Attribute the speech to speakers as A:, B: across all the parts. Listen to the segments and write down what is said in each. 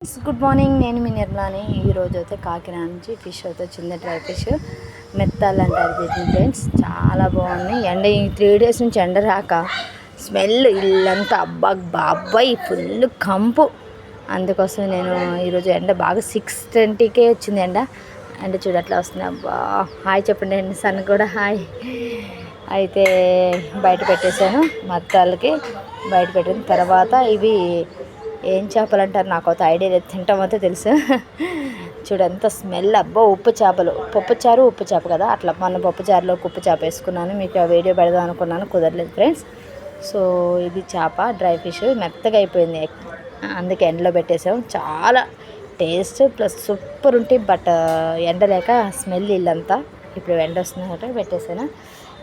A: Good morning, నేను మీ నిర్మలాని. ఈరోజు అయితే కాకినాడ నుంచి ఫిష్ అయితే వచ్చింది, డ్రై ఫిష్ మెత్తాలు అంటారు దీన్ని ఫ్రెండ్స్. చాలా బాగుంది. ఎండ 3 days నుంచి ఎండ రాక స్మెల్ ఇల్లంతా బాబాయ్ ఫుల్ కంపు. అందుకోసం నేను ఈరోజు ఎండ బాగా 6:20కే వచ్చింది ఎండ. ఎండ చూడు అట్లా వస్తుంది. అబ్బా హాయ్ చెప్పండి అండి, సన్ కూడా హాయ్. అయితే బయట పెట్టేశాను, మత్తాలకి బయట పెట్టిన తర్వాత ఇవి ఏం చేపలు అంటారు నాకు అయితే ఐడియా లేదు, తింటామైతే తెలుసు. చూడంత స్మెల్. అబ్బో ఉప్పు చేపలు, పప్పుచారు ఉప్పు చేప కదా, అట్లా మన పప్పుచారులోకి ఉప్పు చేప వేసుకున్నాను. మీకు ఆ వీడియో పెడదాం అనుకున్నాను, కుదరలేదు ఫ్రెండ్స్. సో ఇది చేప డ్రై ఫిష్ మెత్తగా అయిపోయింది, అందుకే ఎండలో పెట్టేసాం. చాలా టేస్ట్ ప్లస్ సూపర్ ఉంటాయి, బట్ ఎండ లేక స్మెల్ ఇల్లంతా. ఇప్పుడు ఎండ వస్తుంది కాబట్టి పెట్టేసాను.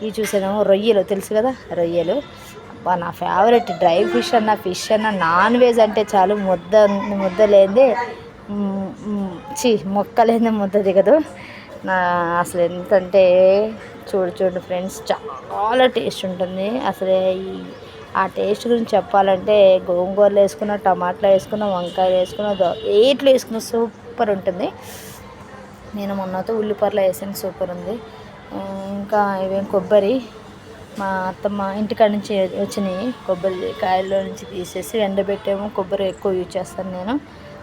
A: ఇవి చూసాను రొయ్యలు, తెలుసు కదా రొయ్యలు. అబ్బా నా ఫేవరెట్. డ్రై ఫిష్ అన్న ఫిష్ అన్న నాన్ వెజ్ అంటే చాలు, ముద్ద లేదే మొక్కలేదే ముద్ద దిగదు నా. అసలు ఎంతంటే చూడు ఫ్రెండ్స్, చాలా టేస్ట్ ఉంటుంది అసలు. ఆ టేస్ట్ గురించి చెప్పాలంటే గోంగూరలు వేసుకున్న, టమాటాలు వేసుకున్న, వంకాయలు వేసుకున్న, ఏట్లు వేసుకున్న సూపర్ ఉంటుంది. నేను మొన్నతో ఉల్లిపాయలు వేసాను, సూపర్ ఉంది. ఇంకా ఇవేం కొబ్బరి మా అత్తమ్మ ఇంటికాడ నుంచి వచ్చినాయి, కొబ్బరి కాయల్లో నుంచి తీసేసి ఎండబెట్టాము. కొబ్బరి ఎక్కువ యూజ్ చేస్తాను నేను,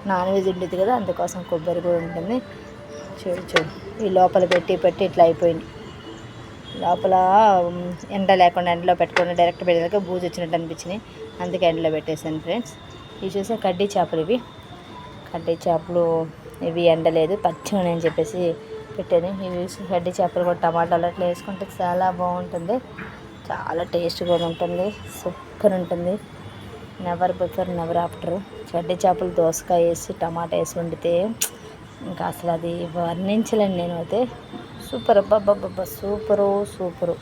A: నాన్ వెజ్ ఉండేది కదా, అందుకోసం కొబ్బరి కూడా ఉంటుంది. చూడు ఈ లోపల పెట్టి ఇట్లా అయిపోయింది. లోపల ఎండ లేకుండా ఎండలో పెట్టుకుని డైరెక్ట్ పెట్టేదాకా బూజు వచ్చినట్టు అనిపించినాయి, అందుకే ఎండలో పెట్టేశాను ఫ్రెండ్స్. ఇవి చూసే కడ్డీ చేపలు, ఇవి కడ్డీ చేపలు. ఇవి ఎండలేదు పచ్చిగా అని చెప్పేసి పెట్టాను. ఇవి కడ్డీ చేపలు కూడా టమాటాలు అట్లా వేసుకుంటే చాలా బాగుంటుంది, చాలా టేస్ట్ కూడా ఉంటుంది, సూపర్ ఉంటుంది. Never before never after. కడ్డీ చేపలు దోసకాయ వేసి టమాటా వేసి వండితే ఇంకా అసలు అది వర్ణించలేను నేను అయితే. సూపర్, అబ్బాబ్బాబ్బా సూపరు.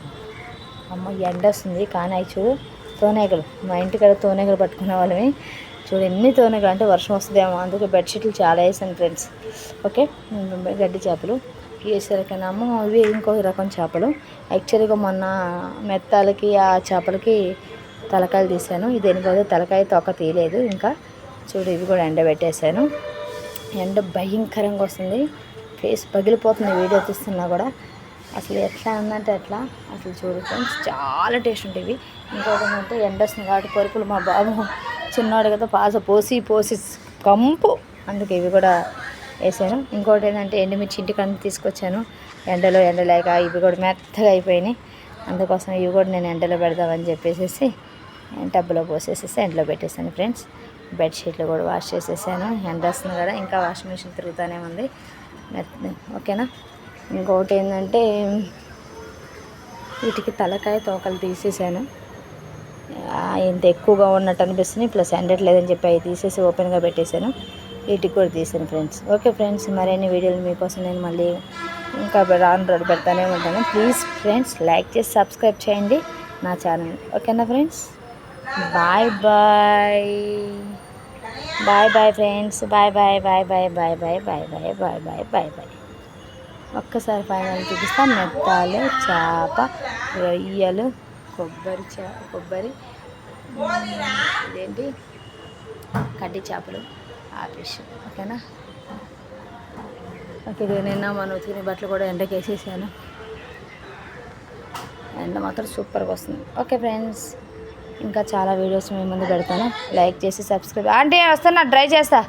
A: అమ్మ ఎండ వస్తుంది కానీ అవి చూడు తోనేగలు, మా ఇంటికాడ తోనేగలు పట్టుకునే వాళ్ళని చూడు ఎన్ని తోనేగలు అంటే వర్షం వస్తుందేమో, అందుకే బెడ్షీట్లు చాలా వేసాను ఫ్రెండ్స్. ఓకే గడ్డి చేపలు వేసరికనేమో ఇవి ఇంకొక రకం చేపలు. యాక్చువల్గా మొన్న మెత్తాలకి ఆ చేపలకి తలకాయలు తీసాను, ఇది దేనికోసం తలకాయ తొక్క తీయలేదు ఇంకా. చూడు ఇవి కూడా ఎండబెట్టేశాను. ఎండ భయంకరంగా వస్తుంది, ఫేస్ పగిలిపోతుంది వీడియో తీస్తున్నా కూడా. అసలు ఎట్లా ఉందంటే అట్లా. అసలు చూడు ఫ్రెండ్స్ చాలా టేస్ట్ ఉంటాయి. ఇంకొకటి ఏంటంటే ఎండ వస్తుంది కాబట్టి పరుపులు మా బాబు చిన్నాడు కదా, పోసి కంపు, అందుకే ఇవి కూడా వేసాను. ఇంకోటి ఏంటంటే ఎండుమిర్చి ఇంటికాడ తీసుకొచ్చాను, ఎండలేక ఇవి కూడా మెత్తగా అయిపోయినాయి. అందుకోసం ఇవి కూడా నేను ఎండలో పెడదామని చెప్పేసి టబ్లో పోసేసేసి ఎండలో పెట్టేసాను ఫ్రెండ్స్. బెడ్షీట్లు కూడా వాష్ చేసేసాను, ఎండ వస్తుంది కదా, ఇంకా వాషింగ్ మిషన్ తిరుగుతూనే ఉంది. ఓకేనా. ఇంకొకటి ఏంటంటే వీటికి తలకాయ తోకలు తీసేసాను, ఇంత ఎక్కువగా ఉన్నట్టు అనిపిస్తుంది, ప్లస్ ఎండట్లేదని చెప్పి అవి తీసేసి ఓపెన్గా పెట్టేశాను. వీటికి కూడా తీసాను ఫ్రెండ్స్. ఓకే ఫ్రెండ్స్, మరిన్ని వీడియోలు మీకోసం నేను మళ్ళీ ఇంకా రాను పెడతానే ఉంటాను. ప్లీజ్ ఫ్రెండ్స్ లైక్ చేసి సబ్స్క్రైబ్ చేయండి నా ఛానల్. ఓకేనా ఫ్రెండ్స్, బాయ్ ఫ్రెండ్స్, బాయ్. ఒక్కసారి ఫైనల్ చూపిస్తాను. మెత్తాలు, చేప, రొయ్యలు, కొబ్బరి ఇదేంటి కడ్డీ చేపలు, ఆ ఫిష్. ఓకేనా. ఓకే నిన్న మనం ఉతికిన బట్టలు కూడా ఎండకి వేసేసాను, ఎండ మాత్రం సూపర్గా వస్తుంది. ఓకే ఫ్రెండ్స్, ఇంకా చాలా వీడియోస్ మీ ముందు పెడతాను, లైక్ చేసి సబ్స్క్రైబ్. అంటే వస్తున్నా, డ్రై చేస్తా.